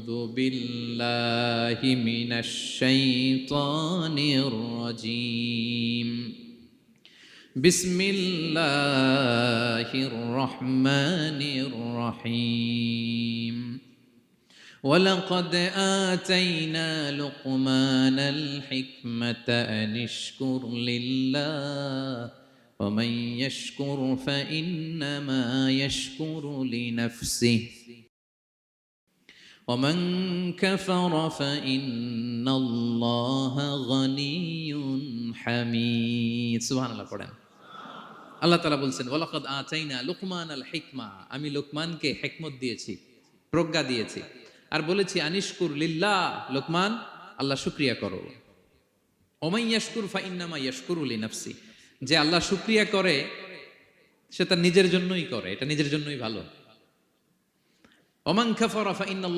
أعوذ بالله من الشيطان الرجيم بسم الله الرحمن الرحيم ولقد آتينا لقمان الحكمة أن اشكر لله ومن يشكر فإنما يشكر لنفسه ومن كفر فإن الله غني حميد سبحان الله পড়েন আল্লাহ তাআলা বলছেন ওয়ালাকাদ আতাইনা লুকমানাল হিকমা আমি লোকমানকে হিকমত দিয়েছি প্রজ্ঞা দিয়েছি আর বলেছি আনিশকুর লিল্লাহ লোকমান আল্লাহ শুকরিয়া করো ওমান ইয়াশকুর ফাইন্নামা ইয়াশকুরু লিনাফসি যে আল্লাহ শুকরিয়া করে সে তার নিজের জন্যই করে এটা নিজের জন্যই ভালো ওমান কাফারা ফাইন্নাল্লাহ